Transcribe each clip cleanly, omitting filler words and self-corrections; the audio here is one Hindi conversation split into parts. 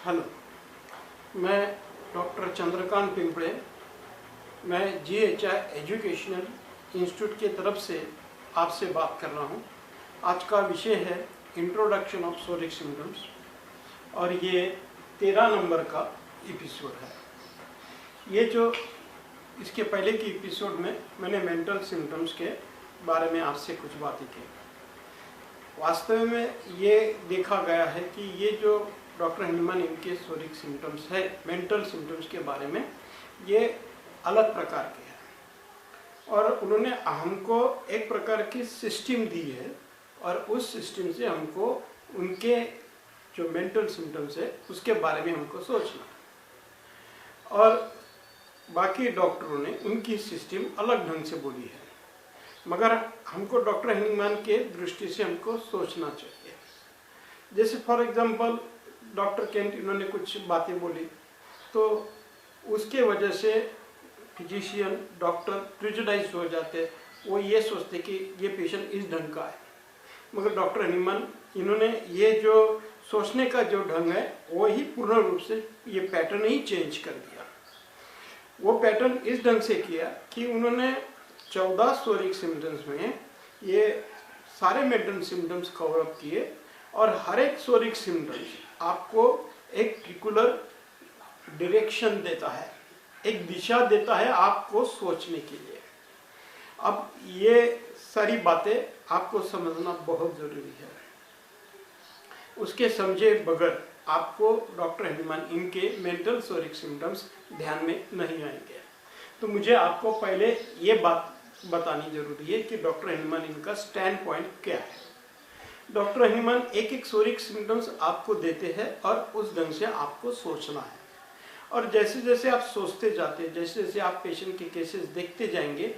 हेलो, मैं डॉक्टर चंद्रकांत पिंपड़े, मैं GHI एजुकेशनल इंस्टीट्यूट की तरफ से आपसे बात कर रहा हूँ। आज का विषय है इंट्रोडक्शन ऑफ सोरिक सिम्टम्स और ये 13 नंबर का एपिसोड है। ये जो इसके पहले की एपिसोड में मैंने मेंटल सिम्टम्स के बारे में आपसे कुछ बातें की। वास्तव में ये देखा गया है कि ये जो डॉक्टर हनीमैन इनके सोरिक सिम्टम्स है, मेंटल सिम्टम्स के बारे में, ये अलग प्रकार के हैं और उन्होंने हमको एक प्रकार की सिस्टम दी है और उस सिस्टम से हमको उनके जो मेंटल सिम्टम्स है उसके बारे में हमको सोचना है। और बाकी डॉक्टरों ने उनकी सिस्टम अलग ढंग से बोली है, मगर हमको डॉक्टर हनीमैन के दृष्टि से हमको सोचना चाहिए। जैसे फॉर एग्जांपल डॉक्टर केंट इन्होंने कुछ बातें बोली तो उसके वजह से फिजिशियन डॉक्टर प्रिजुडाइज हो जाते, वो ये सोचते कि ये पेशेंट इस ढंग का है, मगर डॉक्टर हनीमैन इन्होंने ये जो सोचने का जो ढंग है वो ही पूर्ण रूप से ये पैटर्न ही चेंज कर दिया। वो पैटर्न इस ढंग से किया कि उन्होंने 14 सोरिक सिम्टम्स में ये सारे मेंटल सिम्टम्स कवर अप किए और हर एक सोरिक सिम्टम्स आपको एक पर्टिकुलर डायरेक्शन देता है, एक दिशा देता है आपको सोचने के लिए। अब ये सारी बातें आपको समझना बहुत ज़रूरी है। उसके समझे बगैर आपको डॉक्टर हनीमैन इनके मेंटल सोरिक सिम्टम्स ध्यान में नहीं आएंगे। तो मुझे आपको पहले ये बात बतानी जरूरी है कि डॉक्टर हनीमैन इनका स्टैंड पॉइंट क्या है। डॉक्टर हनीमैन एक एक सोरिक सिम्टम्स आपको देते हैं और उस ढंग से आपको सोचना है। और जैसे जैसे आप सोचते जाते हैं, जैसे जैसे आप पेशेंट के केसेस देखते जाएंगे,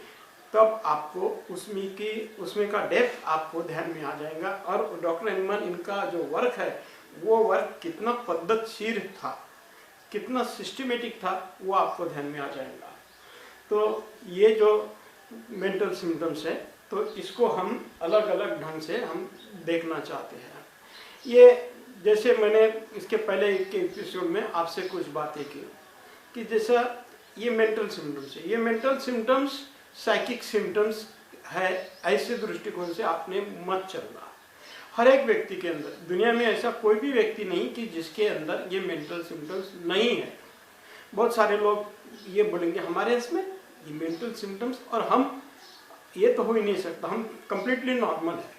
तब आपको उसमें का डेप्थ आपको ध्यान में आ जाएगा। और डॉक्टर हनीमैन इनका जो वर्क है वो वर्क कितना पद्धतिशील था, कितना सिस्टमेटिक था, वो आपको ध्यान में आ जाएगा। तो ये जो मेंटल सिम्टम्स है तो इसको हम अलग अलग ढंग से हम देखना चाहते हैं। ये जैसे मैंने इसके पहले के एपिसोड में आपसे कुछ बातें की कि जैसा ये मेंटल सिम्टम्स है, ये मेंटल सिम्टम्स साइकिक सिम्टम्स है, ऐसे दृष्टिकोण से आपने मत चलना। हर एक व्यक्ति के अंदर, दुनिया में ऐसा कोई भी व्यक्ति नहीं कि जिसके अंदर ये मेंटल सिम्टम्स नहीं है। बहुत सारे लोग ये बोलेंगे हमारे इसमें ये मेंटल सिम्टम्स और हम ये तो हो ही नहीं सकता, हम कंप्लीटली नॉर्मल है।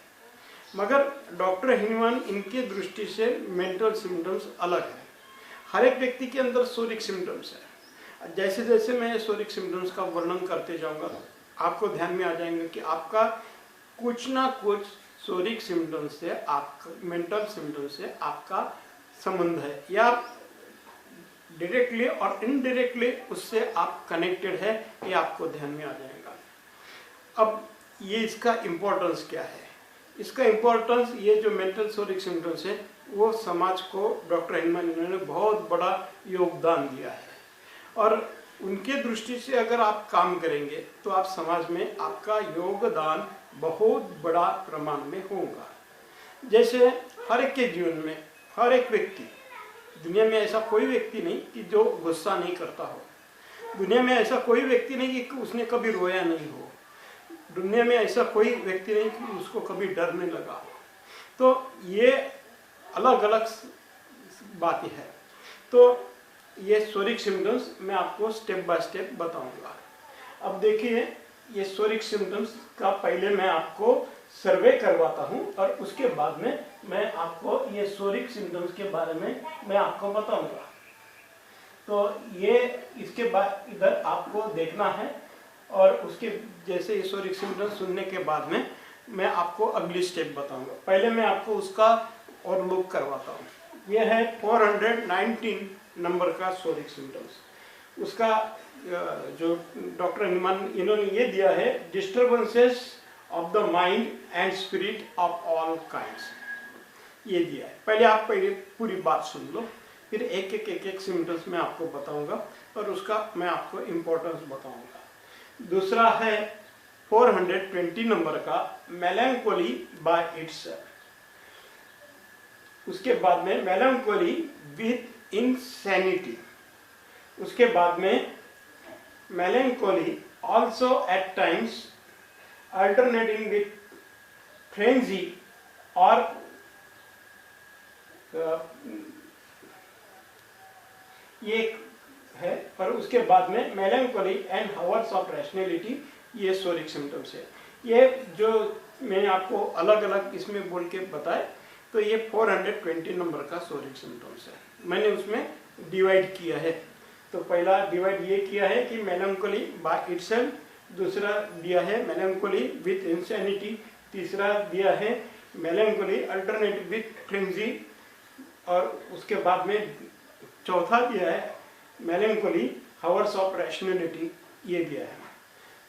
मगर डॉक्टर हनीमैन इनके दृष्टि से मेंटल सिम्टम्स अलग है। हर एक व्यक्ति के अंदर सोरिक सिम्टम्स है। जैसे जैसे मैं सोरिक सिम्टम्स का वर्णन करते जाऊंगा आपको ध्यान में आ जाएंगे कि आपका कुछ ना कुछ सोरिक सिम्टम्स से, आपका मेंटल सिम्टम्स से आपका संबंध है, या डायरेक्टली और इनडायरेक्टली उससे आप कनेक्टेड है, ये आपको ध्यान में आ जाएगा। अब ये इसका इम्पोर्टेंस क्या है? इसका इम्पोर्टेंस, ये जो मेंटल सोरिक सिम्टम्स है वो समाज को डॉक्टर हनीमैन इन्होंने बहुत बड़ा योगदान दिया है और उनके दृष्टि से अगर आप काम करेंगे तो आप समाज में आपका योगदान बहुत बड़ा प्रमाण में होगा। जैसे हर एक के जीवन में हर एक व्यक्ति, दुनिया में ऐसा कोई व्यक्ति नहीं कि जो गुस्सा नहीं करता हो, दुनिया में ऐसा कोई व्यक्ति नहीं कि उसने कभी रोया नहीं हो, दुनिया में ऐसा कोई व्यक्ति नहीं कि उसको कभी डर नहीं लगा हो। तो ये अलग अलग बातें हैं। तो ये सोरिक सिम्टम्स मैं आपको स्टेप बाय स्टेप बताऊंगा। अब देखिए, ये सोरिक सिम्टम्स का पहले मैं आपको सर्वे करवाता हूं और उसके बाद में मैं आपको ये सोरिक सिम्टम्स के बारे में मैं आपको बताऊंगा। तो ये इसके बाद इधर आपको देखना है और उसके जैसे ये सोरिक सिम्टम्स सुनने के बाद में मैं आपको अगली स्टेप बताऊंगा। पहले मैं आपको उसका और लुक करवाता हूँ। ये है 419 नंबर का सोरिक सिम्टम्स। उसका जो डॉक्टर हनीमैन इन्होंने ये दिया है, disturbances of the mind and spirit of all kinds, ये दिया है। पहले आप पूरी बात सुन लो, फिर एक एक सिम्टम्स मैं आपको बताऊंगा और उसका मैं आपको इम्पोर्टेंस बताऊंगा। दूसरा है 420 नंबर का मेलैंकोली बाय इट्सेल्फ। उसके बाद में मेलैंकोली विथ इंसैनिटी। उसके बाद में melancholy also at times alternating with frenzy or ये है। पर उसके बाद में melancholy and hours of rationality, ये सोरिक सिम्टम्स है। ये जो मैंने आपको अलग अलग इसमें बोल के बताए, तो ये 420 नंबर का सोरिक सिम्टम्स है। मैंने उसमें डिवाइड किया है। तो पहला डिवाइड ये किया है कि मेलंकोली बाय इटसेल्फ, दूसरा दिया है मेलंकोली विथ इंसैनिटी, तीसरा दिया है मेलंकोली अल्टरनेट विथ फ्रेंजी, और उसके बाद में चौथा दिया है मेलंकोली हावर्स ऑफ रैशनैलिटी, ये दिया है।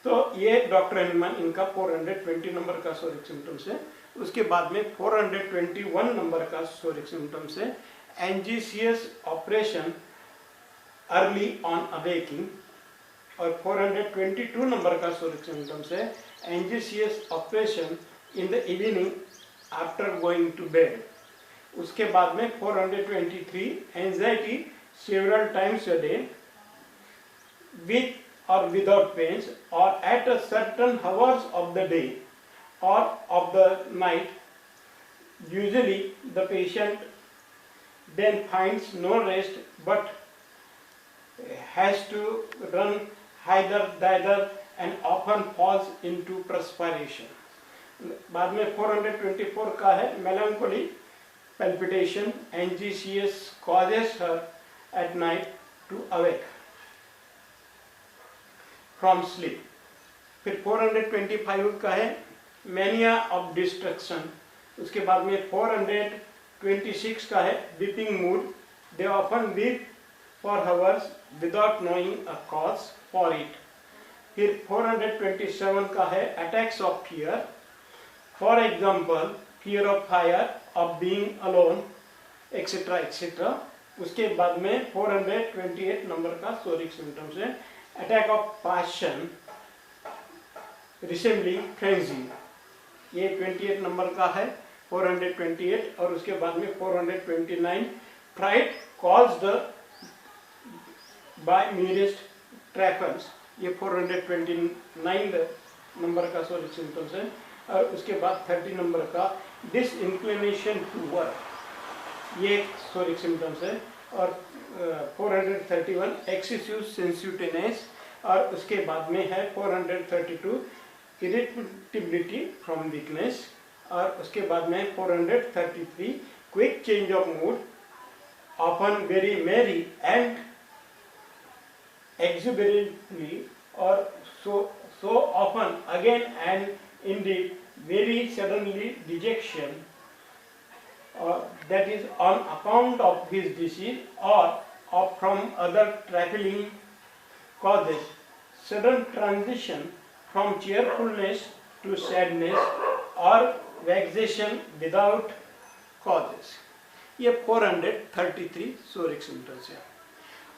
तो ये डॉक्टर एनिमन इनका 420 नंबर का सोरिक सिम्टम्स है। उसके बाद में 421 नंबर का सोरिक सिम्टम्स है anxious operation early on awakening, और 422 नंबर का सोरिक सिम्टम्स है anxious operation in the evening after going to bed. उसके बाद में 423 anxiety several times a day with or without pains or at a certain hours of the day or of the night. Usually the patient then finds no rest but has to run hither thither and often falls into perspiration. बाद में 424 का है melancholy palpitation anxious causes her at night to awake from sleep। फिर 425 का है mania of destruction। उसके बाद में 426 का है weeping mood, they often weep for hours without knowing a cause for it। फिर 427 का है attacks of fear, for example fear of fire, of being alone, etc etc। उसके बाद में 428 नंबर का सोरिक सिम्टम्स है attack of passion resembling frenzy, ये 28 नंबर का है 428। और उसके बाद में 429 फ्राइट कॉज्ड बाय नीरेस्ट ट्रैफल्स, ये 429 नंबर का सोरिक सिम्टम्स है। और उसके बाद 30 नंबर का डिसइंक्लिनेशन टू वर्क, ये सोरिक सिम्टम्स है। और 431 एक्सेसिव सेंसिटिवनेस, और उसके बाद में है 432 इरिटेबिलिटी फ्रॉम वीकनेस, और उसके बाद में 433 quick change of mood, often very मेरी and exuberantly, or so often again and indeed very suddenly dejection, that is on account of his disease or from other trifling causes, sudden transition from cheerfulness to sadness or vexation without causes। ये 433 सोरिक सिम्टम्स है।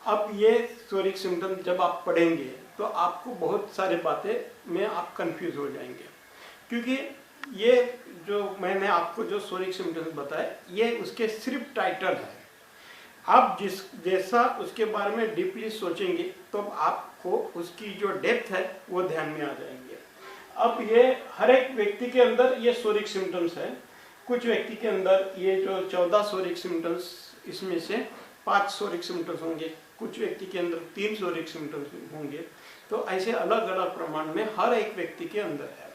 अब ये सोरिक सिम्टम जब आप पढ़ेंगे तो आपको बहुत सारे बातें में आप कंफ्यूज हो जाएंगे, क्योंकि ये जो मैंने आपको जो सोरिक सिम्टम्स बताए ये उसके सिर्फ टाइटल है। आप जैसा उसके बारे में डीपली सोचेंगे तो आपको उसकी जो डेप्थ है वो ध्यान में आ जाएंगे। अब ये हर एक व्यक्ति के अंदर ये सोरिक सिम्टम्स है। कुछ व्यक्ति के अंदर ये जो 14 सोरिक सिम्टम्स, इसमें से 5 सोरिक सिम्टम्स होंगे, कुछ व्यक्ति के अंदर 3 सोरिक सिम्टम्स होंगे। तो ऐसे अलग अलग प्रमाण में हर एक व्यक्ति के अंदर है।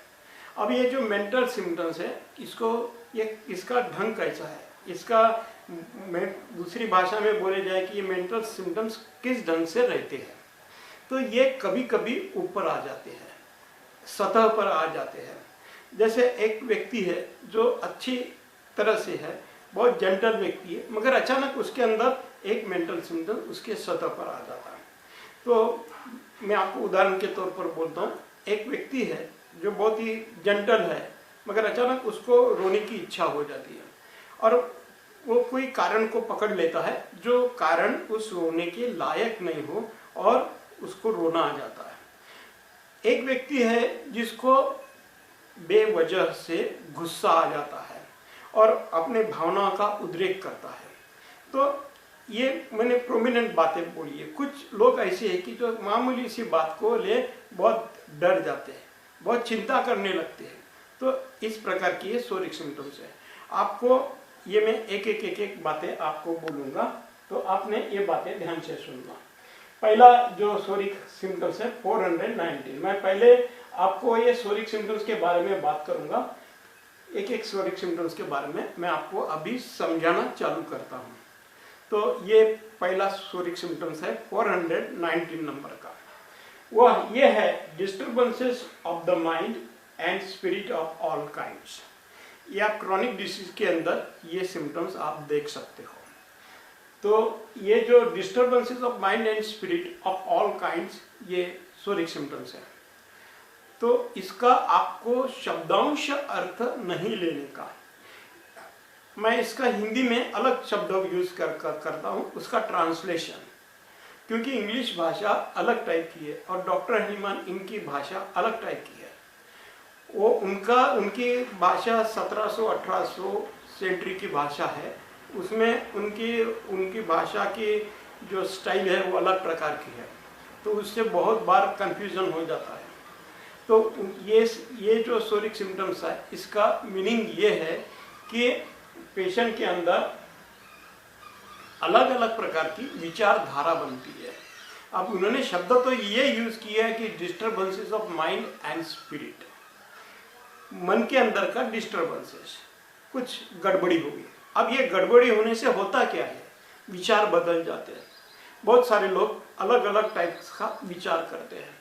अब ये जो मेंटल सिम्टम्स है, इसका ढंग कैसा है, इसका दूसरी भाषा में बोले जाए कि ये मेंटल सिम्टम्स किस ढंग से रहते हैं। तो ये कभी कभी ऊपर आ जाते हैं, सतह पर आ जाते हैं। जैसे एक व्यक्ति है जो अच्छी तरह से है, बहुत जेंटल व्यक्ति है, मगर अचानक उसके अंदर एक मेंटल सिम्टम उसके सतह पर आ जाता है। तो मैं आपको उदाहरण के तौर पर बोलता हूँ, एक व्यक्ति है जो बहुत ही जेंटल है, मगर अचानक उसको रोने की इच्छा हो जाती है और वो कोई कारण को पकड़ लेता है जो कारण उस रोने के लायक नहीं हो और उसको रोना आ जाता है। एक व्यक्ति है जिसको बेवजह से गुस्सा आ जाता है और अपने भावना का उद्रेक करता है। तो ये मैंने प्रोमिनेंट बातें बोली है। कुछ लोग ऐसे हैं कि जो मामूली सी बात को ले बहुत डर जाते हैं, बहुत चिंता करने लगते हैं। तो इस प्रकार की ये सोरिक सिम्टम्स है। आपको ये मैं एक बातें आपको बोलूँगा, तो आपने ये बातें ध्यान से सुनना। पहला जो सोरिक सिम्टम्स है 419। मैं पहले आपको ये सोरिक सिम्टम्स के बारे में बात करूँगा। एक सोरिक सिम्टम्स के बारे में मैं आपको अभी समझाना चालू करता हूँ। तो ये पहला सोरिक सिम्टम्स है 419 नंबर का। वह ये है disturbances of the mind and spirit of all kinds. या क्रॉनिक डिसीज के अंदर ये सिम्टम्स आप देख सकते हो। तो ये जो disturbances of mind and spirit of all kinds, ये सोरिक सिम्टम्स है। तो इसका आपको शब्दांश अर्थ नहीं लेने का, मैं इसका हिंदी में अलग शब्द यूज करता हूँ, उसका ट्रांसलेशन। क्योंकि इंग्लिश भाषा अलग टाइप की है और डॉक्टर हनीमान इनकी भाषा अलग टाइप की है। वो उनकी भाषा 1700-1800 सेंचुरी की भाषा है। उसमें उनकी भाषा की जो स्टाइल है वो अलग प्रकार की है, तो उससे बहुत बार कंफ्यूजन हो जाता है। तो ये जो सोरिक सिम्टम्स है, इसका मीनिंग ये है कि पेशेंट के अंदर अलग अलग प्रकार की विचारधारा बनती है। अब उन्होंने शब्द तो ये यूज किया है कि disturbances of mind and spirit, मन के अंदर का डिस्टर्बेंसेस, कुछ गड़बड़ी होगी। अब ये गड़बड़ी होने से होता क्या है, विचार बदल जाते हैं। बहुत सारे लोग अलग अलग टाइप का विचार करते हैं,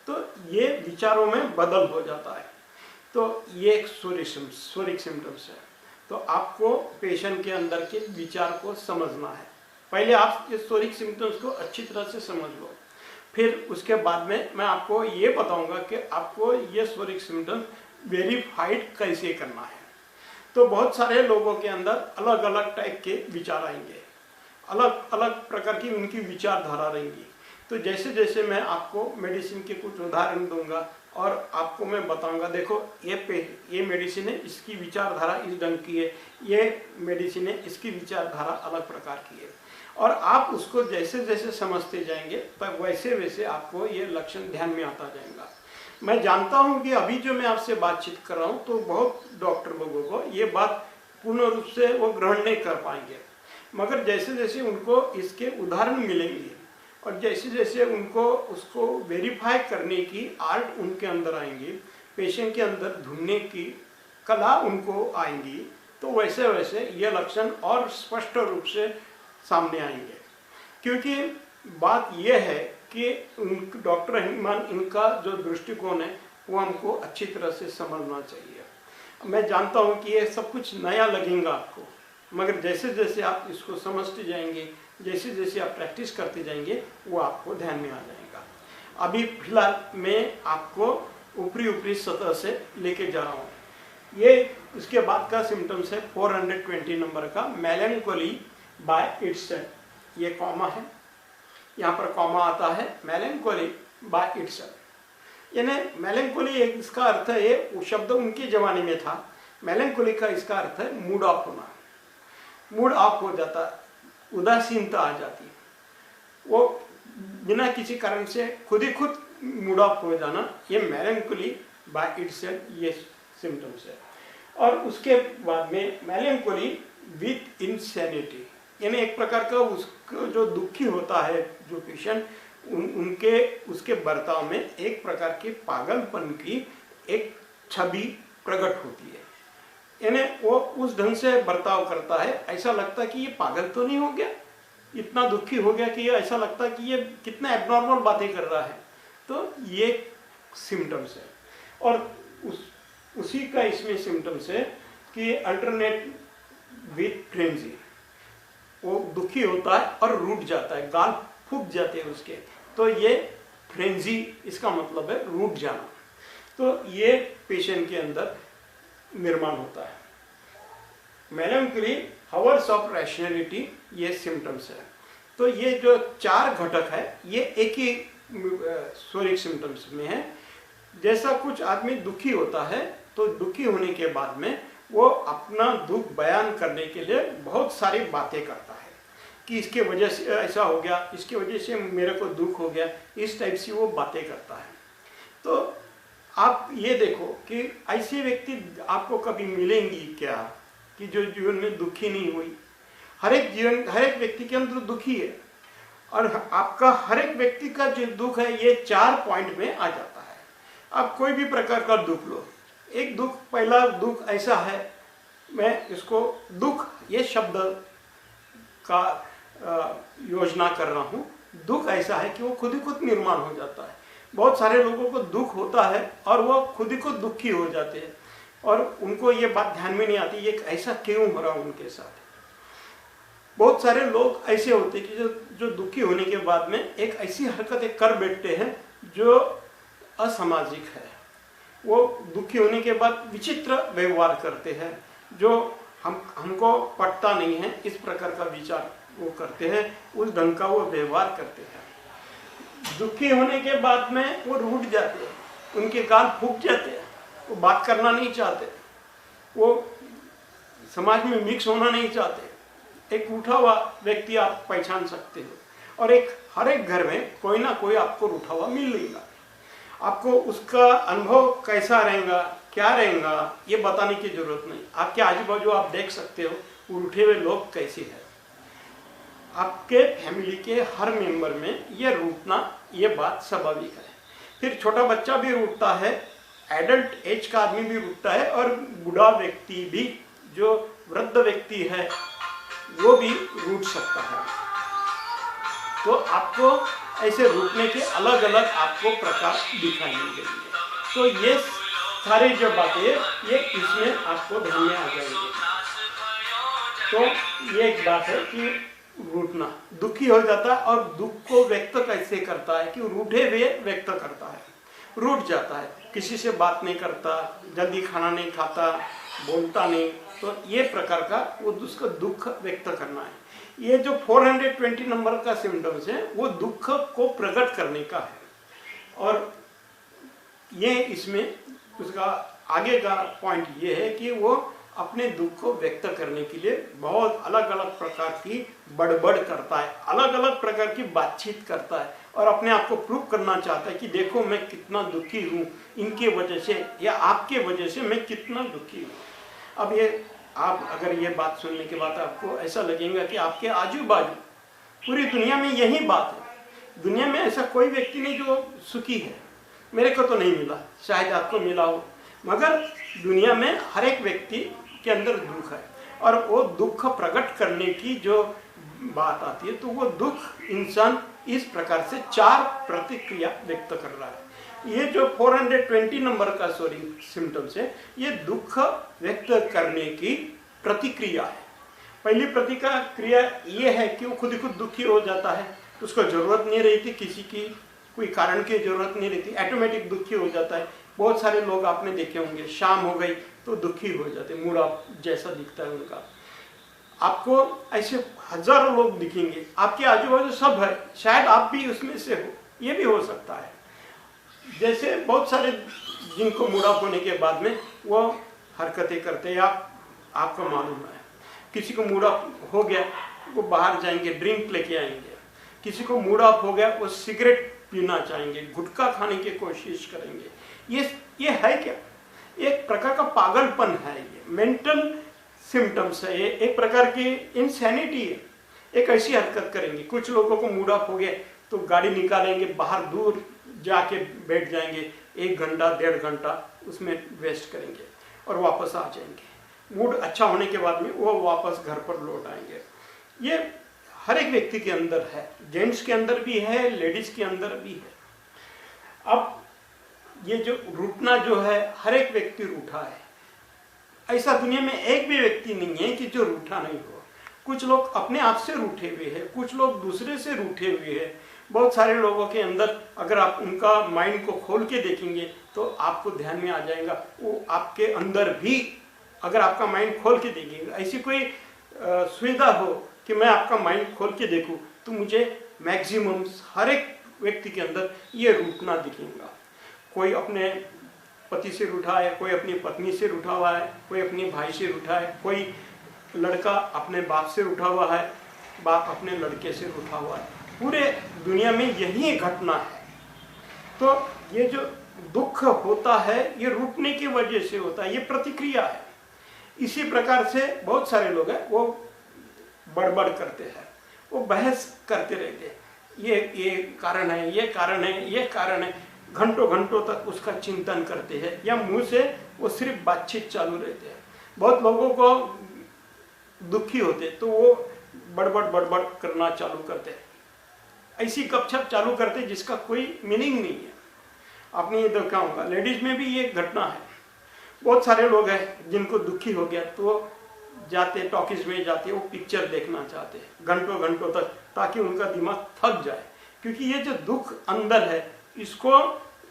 तो ये विचारों में बदल हो जाता है। तो ये एक सोरिक सिम्टम्स है। तो आपको पेशेंट के अंदर के विचार को समझना है। पहले आप इस सोरिक सिम्टम्स को अच्छी तरह से समझ लो, फिर उसके बाद में मैं आपको ये बताऊंगा कि आपको ये सोरिक सिम्टम्स वेरीफाइड कैसे करना है। तो बहुत सारे लोगों के अंदर अलग अलग टाइप के विचार आएंगे, अलग अलग प्रकार की उनकी विचारधारा रहेंगी। तो जैसे जैसे मैं आपको मेडिसिन के कुछ उदाहरण दूंगा और आपको मैं बताऊंगा, देखो ये मेडिसिन है, इसकी विचारधारा इस ढंग की है, ये मेडिसिन है, इसकी विचारधारा अलग प्रकार की है। और आप उसको जैसे जैसे समझते जाएंगे पर वैसे वैसे आपको ये लक्षण ध्यान में आता जाएगा। मैं जानता हूँ कि अभी जो मैं आपसे बातचीत कर रहा हूँ तो बहुत डॉक्टर लोगों को ये बात पूर्ण रूप से वो ग्रहण नहीं कर पाएंगे, मगर जैसे जैसे उनको इसके उदाहरण मिलेंगे और जैसे जैसे उनको उसको वेरीफाई करने की आर्ट उनके अंदर आएंगी, पेशेंट के अंदर ढूंढने की कला उनको आएंगी, तो वैसे वैसे ये लक्षण और स्पष्ट रूप से सामने आएंगे। क्योंकि बात यह है कि डॉक्टर हनीमान इनका जो दृष्टिकोण है वो हमको अच्छी तरह से समझना चाहिए। मैं जानता हूँ कि ये सब कुछ नया लगेगा आपको, मगर जैसे जैसे आप इसको समझते जाएंगे, जैसे जैसे आप प्रैक्टिस करते जाएंगे, वो आपको ध्यान में आ जाएगा। अभी फिलहाल मैं आपको ऊपरी सतह से लेके जा रहा हूँ। ये उसके बाद का सिम्टम्स है 420 नंबर का, मेलैंकोली बाय इटसेल्फ। ये कॉमा है, यहाँ पर कॉमा आता है, मेलैंकोली बाय इटसेल्फ। यानी मेलैंकोली एक इसका अर्थ है, वो शब्द उनके जमाने में था। मेलैंकोली का इसका अर्थ है मूड ऑफ होना, मूड ऑफ हो जाता, उदासीनता आ जाती, वो बिना किसी कारण से खुद ही खुद मूड ऑफ हो जाना, ये मेलैंकोली बाय इटसेल्फ ये सिम्टम्स है। और उसके बाद में मेलैंकोली विथ इंसैनिटी, यानी एक प्रकार का उसको जो दुखी होता है जो पेशेंट, उनके उसके बर्ताव में एक प्रकार के पागलपन की एक छवि प्रकट होती है। यानी वो उस ढंग से बर्ताव करता है, ऐसा लगता है कि ये पागल तो नहीं हो गया, इतना दुखी हो गया कि ये ऐसा लगता है कि ये कितना एबनॉर्मल बातें कर रहा है। तो ये सिम्टम्स है। और उसी का इसमें सिम्टम्स है कि अल्टरनेट विथ फ्रेंजी, वो दुखी होता है और रूठ जाता है, गाल फूक जाते हैं उसके, तो ये फ्रेंजी इसका मतलब है रूठ जाना। तो ये पेशेंट के अंदर निर्माण होता है। मेलैंकोली, हावर्स ऑफ रैशनैलिटी, ये सिम्टम्स है। तो ये जो चार घटक है ये एक ही सोरिक सिम्टम्स में है। जैसा कुछ आदमी दुखी होता है तो दुखी होने के बाद में वो अपना दुख बयान करने के लिए बहुत सारी बातें करता है। कि इसके वजह से ऐसा हो गया, इसके वजह से मेरे को दुख हो गया, इस टाइप से वो बातें करता है। तो आप ये देखो कि ऐसे व्यक्ति आपको कभी मिलेंगी क्या कि जो जीवन में दुखी नहीं हुई। हर एक व्यक्ति के अंदर दुखी है, और आपका हर एक व्यक्ति का जो दुख है ये 4 पॉइंट में आ जाता है। आप कोई भी प्रकार का दुख लो, एक दुख, पहला दुख ऐसा है, मैं इसको दुख ये शब्द का योजना कर रहा हूँ। दुख ऐसा है कि वो खुद ही खुद निर्माण हो जाता है। बहुत सारे लोगों को दुख होता है और वो खुद ही खुद दुखी हो जाते हैं, और उनको ये बात ध्यान में नहीं आती ये ऐसा क्यों हो रहा उनके साथ। बहुत सारे लोग ऐसे होते हैं कि जो दुखी होने के बाद में एक ऐसी हरकतें कर बैठते हैं जो असामाजिक है। वो दुखी होने के बाद विचित्र व्यवहार करते हैं, जो हमको पटता नहीं है, इस प्रकार का विचार वो करते हैं, उस ढंग का वो व्यवहार करते हैं। दुखी होने के बाद में वो रूठ जाते हैं, उनके गाल फूक जाते हैं, वो बात करना नहीं चाहते, वो समाज में मिक्स होना नहीं चाहते। एक रूठा हुआ व्यक्ति आप पहचान सकते हो, और हर एक घर में कोई ना कोई आपको रूठा हुआ मिल लेगा। आपको उसका अनुभव कैसा रहेगा, क्या रहेगा, ये बताने की जरूरत नहीं। आपके आजू बाजू आप देख सकते हो वो रूठे हुए लोग कैसे हैं। आपके फैमिली के हर मेंबर में ये रूठना, ये बात स्वाभाविक है। फिर छोटा बच्चा भी रूठता है, एडल्ट एज का आदमी भी रूठता है, और बूढ़ा व्यक्ति भी, जो वृद्ध व्यक्ति है वो भी रूठ सकता है। तो आपको ऐसे रूठने के अलग अलग आपको प्रकार दिखाई देंगे। तो ये सारी जो बातें ये इसमें आपको ध्यान में आ जाएंगे। तो ये एक बात है कि रूठना, दुखी हो जाता है, और दुख को व्यक्त कैसे करता है कि रूठे हुए व्यक्त करता है, रूठ जाता है, किसी से बात नहीं करता, जल्दी खाना नहीं खाता, बोलता नहीं। तो ये प्रकार का वो उसका दुख व्यक्त करना है। ये जो 420 नंबर का सिम्टम्स है वो दुख को प्रकट करने का है, और ये इसमें उसका आगे का पॉइंट ये है कि वो अपने दुख को व्यक्त करने के लिए बहुत अलग अलग प्रकार की बड़बड़ करता है, अलग अलग प्रकार की बातचीत करता है, और अपने आप को प्रूव करना चाहता है कि देखो मैं कितना दुखी हूँ, इनके वजह से या आपके वजह से मैं कितना दुखी हूँ। अब ये आप अगर ये बात सुनने के बाद आपको ऐसा लगेगा कि आपके आजू बाजू पूरी दुनिया में यही बात है, दुनिया में ऐसा कोई व्यक्ति नहीं जो सुखी है। मेरे को तो नहीं मिला, शायद आपको मिला हो, मगर दुनिया में हर एक व्यक्ति के अंदर दुख है, और वो दुख प्रकट करने की जो बात आती है तो वो दुख इंसान इस प्रकार से 4 प्रतिक्रिया व्यक्त कर रहा है। ये जो 420 नंबर का सिम्टम्स है, ये दुख व्यक्त करने की प्रतिक्रिया है। पहली प्रतिक्रिया ये है कि वो खुद ही खुद दुखी हो जाता है, उसको जरूरत नहीं रहती, किसी की कोई कारण की जरूरत नहीं रहती, ऑटोमेटिक दुखी हो जाता है। बहुत सारे लोग आपने देखे होंगे, शाम हो गई तो दुखी हो जाते, मूड ऑफ जैसा दिखता है उनका। आपको ऐसे हजारों लोग दिखेंगे, आपके आजू बाजू सब है, शायद आप भी उसमें से हो, ये भी हो सकता है। जैसे बहुत सारे जिनको मूड ऑफ होने के बाद में वो हरकतें करते हैं, आपको मालूम है। किसी को मूड ऑफ हो गया वो बाहर जाएंगे, ड्रिंक लेके आएंगे, किसी को मूड ऑफ हो गया वो सिगरेट पीना चाहेंगे, गुटखा खाने की कोशिश करेंगे। ये है क्या? एक प्रकार का पागलपन है, ये मेंटल सिम्टम्स है, ये एक प्रकार की इंसैनिटी है। एक ऐसी हरकत करेंगे, कुछ लोगों को मूड ऑफ हो गया तो गाड़ी निकालेंगे, बाहर दूर जाके बैठ जाएंगे, 1 घंटा 1.5 घंटा उसमें वेस्ट करेंगे और वापस आ जाएंगे। मूड अच्छा होने के बाद में वो वापस घर पर लौट आएंगे। ये हर एक व्यक्ति के अंदर है, जेंट्स के अंदर भी है, लेडीज के अंदर भी है। अब ये जो रूठना जो है, हर एक व्यक्ति रूठा है, ऐसा दुनिया में एक भी व्यक्ति नहीं है कि जो रूठा नहीं हो। कुछ लोग अपने आप से रूठे हुए हैं, कुछ लोग दूसरे से रूठे हुए हैं। बहुत सारे लोगों के अंदर अगर आप उनका माइंड को खोल के देखेंगे तो आपको ध्यान में आ जाएगा वो आपके अंदर भी, अगर आपका माइंड खोल के देखेंगे, ऐसी कोई सुविधा हो कि मैं आपका माइंड खोल के देखूं, तो मुझे मैक्सिमम हर एक व्यक्ति के अंदर ये रूठना दिखेगा। कोई अपने पति से रूठा है, कोई अपनी पत्नी से रूठा हुआ है, कोई अपने भाई से रूठा है, कोई लड़का अपने बाप से रूठा हुआ है, बाप अपने लड़के से रूठा हुआ है। पूरे दुनिया में यही एक घटना है। तो ये जो दुख होता है ये रूठने की वजह से होता है, ये प्रतिक्रिया है। इसी प्रकार से बहुत सारे लोग हैं वो बड़बड़ करते हैं, वो बहस करते रहते हैं, ये कारण है, ये कारण है, ये कारण है, घंटों घंटों तक उसका चिंतन करते हैं, या मुंह से वो सिर्फ बातचीत चालू रहते हैं। बहुत लोगों को दुखी होते तो वो बड़बड़ करना चालू करते हैं, ऐसी गपशप चालू करते जिसका कोई मीनिंग नहीं है। आपने ये देखा होगा, लेडीज में भी ये घटना है। बहुत सारे लोग हैं जिनको दुखी हो गया तो जाते टॉकीज में जाते, वो पिक्चर देखना चाहते हैं घंटों घंटों तक, ताकि उनका दिमाग थक जाए। क्योंकि ये जो दुख अंदर है इसको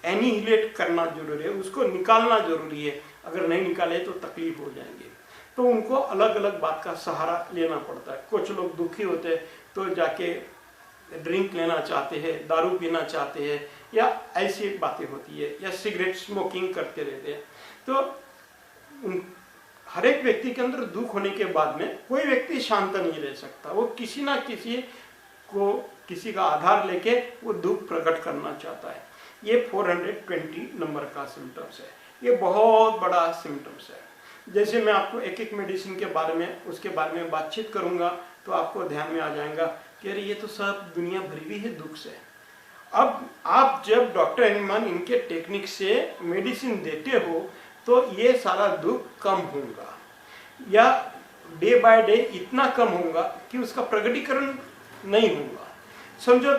एनिहिलेट करना जरूरी है, उसको निकालना जरूरी है। अगर नहीं निकाले तो तकलीफ हो जाएंगे। तो उनको अलग अलग बात का सहारा लेना पड़ता है। कुछ लोग दुखी होते हैं तो जाके ड्रिंक लेना चाहते हैं, दारू पीना चाहते हैं, या ऐसी बातें होती है, या सिगरेट स्मोकिंग करते रहते हैं। तो हर एक व्यक्ति के अंदर दुख होने के बाद में कोई व्यक्ति शांत नहीं रह सकता। वो किसी ना किसी को, किसी का आधार लेके वो दुख प्रकट करना चाहता है। ये 420 नंबर का सिम्टम्स है, ये बहुत बड़ा सिम्टम्स है। जैसे मैं आपको एक एक मेडिसिन के बारे में, उसके बारे में बातचीत करूंगा तो आपको ध्यान में आ जाएगा कि अरे ये तो सब दुनिया भरी हुई है दुख से। अब आप जब डॉक्टर एनिमान इनके टेक्निक से मेडिसिन देते हो तो ये सारा दुख कम होगा, या डे बाय डे इतना कम होगा कि उसका प्रकटीकरण नहीं होगा। समझो,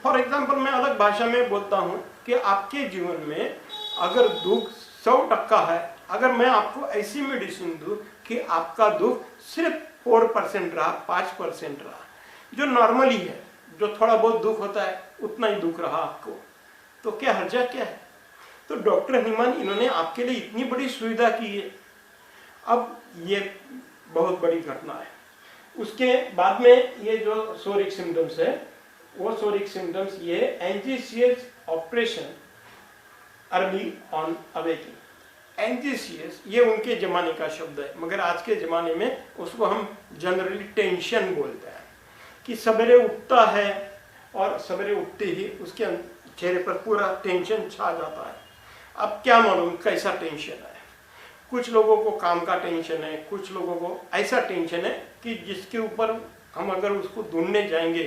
फॉर एग्जाम्पल मैं अलग भाषा में बोलता हूँ कि आपके जीवन में अगर दुख 100% है, अगर मैं आपको ऐसी मेडिसिन दूं कि आपका दुख सिर्फ 4% रहा, 5% रहा, जो नॉर्मली है, जो थोड़ा बहुत दुख होता है उतना ही दुख रहा आपको, तो क्या हर्जा क्या है? तो डॉक्टर एनिमान इन्होंने आपके लिए इतनी बड़ी सुविधा की है। अब ये बहुत बड़ी घटना है। उसके बाद में ये जो सोरिक सिम्टम्स है, वो सोरिक सिम्टम्स ये एंजीसियस ऑपरेशन अर्ली ऑन अवेकिंग। एंजीसियस ये उनके जमाने का शब्द है, मगर आज के जमाने में उसको हम जनरली टेंशन बोलते हैं, कि सवेरे उठता है और सवेरे उठते ही उसके चेहरे पर पूरा टेंशन छा जाता है। अब क्या मालूम कैसा टेंशन है। कुछ लोगों को काम का टेंशन है, कुछ लोगों को ऐसा टेंशन है कि जिसके ऊपर हम अगर उसको ढूंढने जाएंगे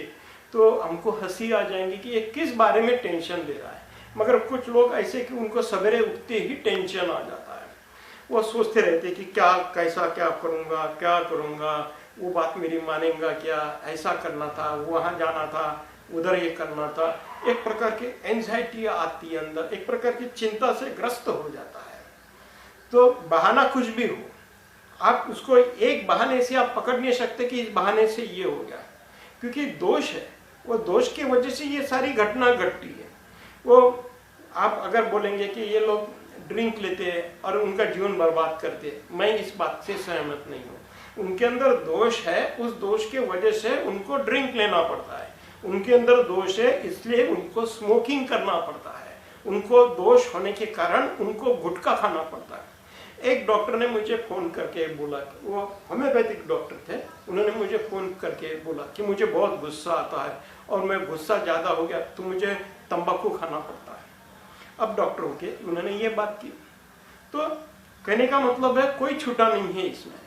तो हमको हंसी आ जाएंगी कि ये किस बारे में टेंशन ले रहा है। मगर कुछ लोग ऐसे कि उनको सवेरे उठते ही टेंशन आ जाता है, वो सोचते रहते कि क्या कैसा क्या करूँगा, वो बात मेरी मानेगा क्या, ऐसा करना था, वहाँ जाना था, उधर ये करना था। एक प्रकार की एंजाइटी आती है अंदर, एक प्रकार की चिंता से ग्रस्त हो जाता है। तो बहाना कुछ भी हो, आप उसको एक बहाने से आप पकड़ नहीं सकते कि इस बहाने से ये हो गया, क्योंकि दोष है, वो दोष की वजह से ये सारी घटना घटती है। वो आप अगर बोलेंगे कि ये लोग ड्रिंक लेते हैं और उनका जीवन बर्बाद करते हैं, मैं इस बात से सहमत नहीं हूँ। उनके अंदर दोष है, उस दोष के वजह से उनको ड्रिंक लेना पड़ता है। उनके अंदर दोष है इसलिए उनको स्मोकिंग करना पड़ता है। उनको दोष होने के कारण उनको गुटखा खाना पड़ता है। एक डॉक्टर ने मुझे फ़ोन करके बोला, वो होम्योपैथिक डॉक्टर थे, उन्होंने मुझे फ़ोन करके बोला कि मुझे बहुत गुस्सा आता है और मैं गुस्सा ज़्यादा हो गया तो मुझे तंबाकू खाना पड़ता है। अब डॉक्टर होके उन्होंने ये बात की, तो कहने का मतलब है कोई छूटा नहीं है इसमें,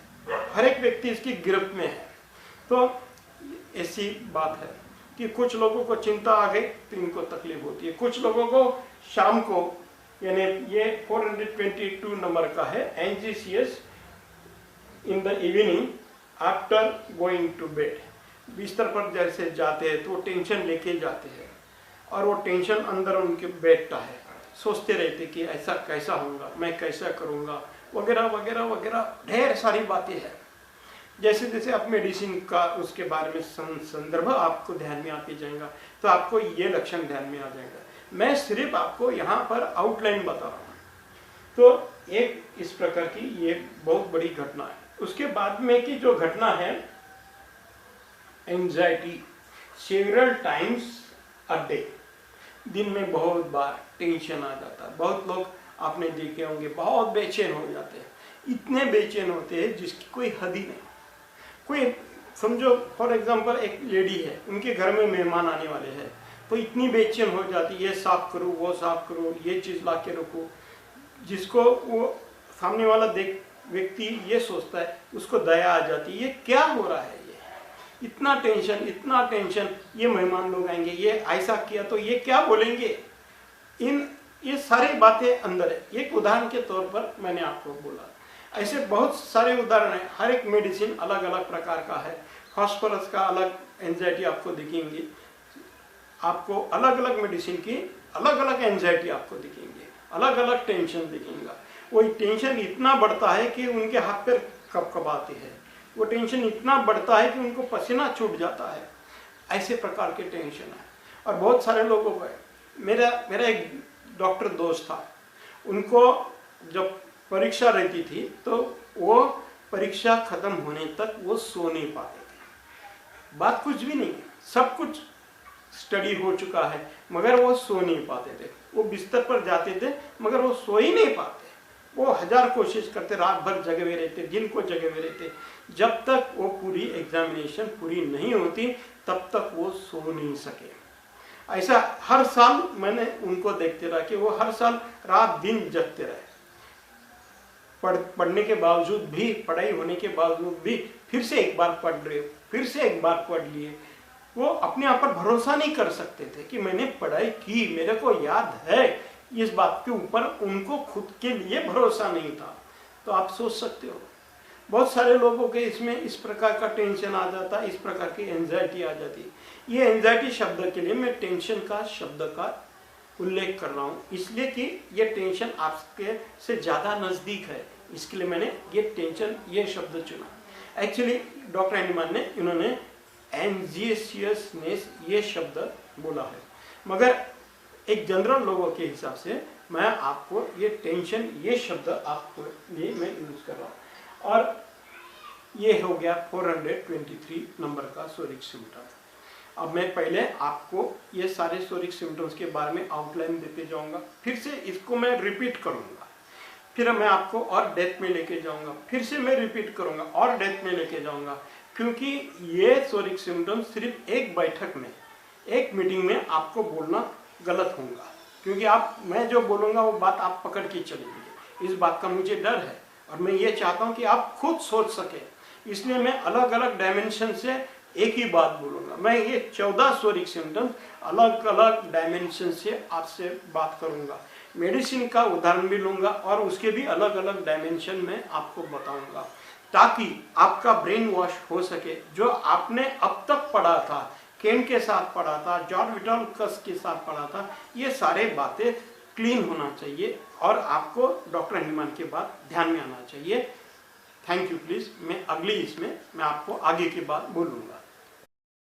हर एक व्यक्ति इसकी गिरफ्त में है। तो ऐसी बात है कि कुछ लोगों को चिंता आ गई तो इनको तकलीफ होती है, कुछ लोगों को शाम को, यानी ये 422 नंबर का है, anxious in the evening after going to bed. बिस्तर पर जैसे जाते हैं तो वो टेंशन लेके जाते हैं और वो टेंशन अंदर उनके बैठता है, सोचते रहते कि ऐसा कैसा होगा, मैं कैसा करूँगा, वगैरह वगैरह वगैरह, ढेर सारी बातें हैं। जैसे जैसे आप मेडिसिन का उसके बारे में संदर्भ आपको ध्यान में आते जाएगा तो आपको ये लक्षण ध्यान में आ जाएगा। मैं सिर्फ आपको यहाँ पर आउटलाइन बता रहा हूँ। तो एक इस प्रकार की ये बहुत बड़ी घटना है। उसके बाद में की जो घटना है, anxiety several times a day, दिन में बहुत बार टेंशन आ जाता है। बहुत लोग आपने देखे होंगे बहुत बेचैन हो जाते हैं, इतने बेचैन होते हैं जिसकी कोई हद ही नहीं। कोई समझो फॉर एग्जांपल एक लेडी है, उनके घर में मेहमान आने वाले हैं, तो इतनी बेचैन हो जाती, ये साफ करो, वो साफ करो, ये चीज़ ला के रखो, जिसको वो सामने वाला व्यक्ति ये सोचता है, उसको दया आ जाती है, ये क्या हो रहा है, ये इतना टेंशन, ये मेहमान लोग आएंगे, ये ऐसा किया तो ये क्या बोलेंगे, ये सारी बातें अंदर है। एक उदाहरण के तौर पर मैंने आपको बोला, ऐसे बहुत सारे उदाहरण हैं। हर एक मेडिसिन अलग अलग प्रकार का है। फास्फोरस का अलग एंजाइटी आपको दिखेंगी, आपको अलग अलग मेडिसिन की अलग अलग एंजाइटी आपको दिखेंगे, अलग अलग टेंशन दिखेगा। वो टेंशन इतना बढ़ता है कि उनके हाथ पैर कपकपाते हैं, वो टेंशन इतना बढ़ता है कि उनको पसीना छूट जाता है। ऐसे प्रकार के टेंशन है। और बहुत सारे लोगों को, मेरा एक डॉक्टर दोस्त था, उनको जब परीक्षा रहती थी तो वो परीक्षा खत्म होने तक वो सो नहीं पाते थे। बात कुछ भी नहीं, सब कुछ स्टडी हो चुका है, मगर वो सो नहीं पाते थे। वो बिस्तर पर जाते थे मगर वो सो ही नहीं पाते। वो 1000 कोशिश करते, रात भर जगे हुए रहते, दिन को जगे हुए रहते, जब तक वो पूरी एग्जामिनेशन पूरी नहीं होती तब तक वो सो नहीं सके। ऐसा हर साल मैंने उनको देखते रहा कि वो हर साल रात दिन जगते रहे। पढ़ने के बावजूद भी, पढ़ाई होने के बावजूद भी फिर से एक बार पढ़ रहे, फिर से एक बार पढ़ लिए। वो अपने आप पर भरोसा नहीं कर सकते थे कि मैंने पढ़ाई की, मेरे को याद है। इस बात के ऊपर उनको खुद के लिए भरोसा नहीं था। तो आप सोच सकते हो बहुत सारे लोगों के इसमें इस प्रकार का टेंशन आ जाता, इस प्रकार की एंजाइटी आ जाती। ये एंजाइटी शब्द के लिए मैं टेंशन का शब्द का उल्लेख कर रहा हूँ, इसलिए कि ये टेंशन आपके से ज़्यादा नज़दीक है, इसके लिए मैंने ये टेंशन ये शब्द चुना। एक्चुअली डॉक्टर हैनीमान ने इन्होंने एंजियसनेस ये शब्द बोला है, मगर एक जनरल लोगों के हिसाब से मैं आपको ये टेंशन ये शब्द आपको लिए मैं यूज कर रहा हूँ। और ये हो गया 423 नंबर का सोरिक सिम्टम। अब मैं पहले आपको ये सारे सोरिक सिम्टम्स के बारे में आउटलाइन देते जाऊंगा, फिर से इसको मैं रिपीट करूंगा, फिर मैं आपको और डेप्थ में लेके जाऊंगा, फिर से मैं रिपीट करूंगा और डेप्थ में लेके जाऊंगा, क्योंकि ये सोरिक सिम्टम्स सिर्फ एक बैठक में, एक मीटिंग में आपको बोलना गलत होगा, क्योंकि मैं जो बोलूँगा वो बात आप पकड़ के चलेंगे। इस बात का मुझे डर है और मैं ये चाहता हूँ कि आप खुद सोच सकें, इसलिए मैं अलग अलग डायमेंशन से एक ही बात बोलूँगा। मैं ये 14 सोरिक सिम्टम्स अलग अलग डायमेंशन से आपसे बात करूँगा। मेडिसिन का उदाहरण भी लूँगा और उसके भी अलग अलग डायमेंशन में आपको बताऊँगा, ताकि आपका ब्रेन वॉश हो सके। जो आपने अब तक पढ़ा था, केंट के साथ पढ़ा था, जॉर्ज विटलकस के साथ पढ़ा था, ये सारे बातें क्लीन होना चाहिए और आपको डॉक्टर हैनीमान के बात ध्यान में आना चाहिए। Thank you. प्लीज़ मैं अगली इसमें मैं आपको आगे की बात बोलूँगा।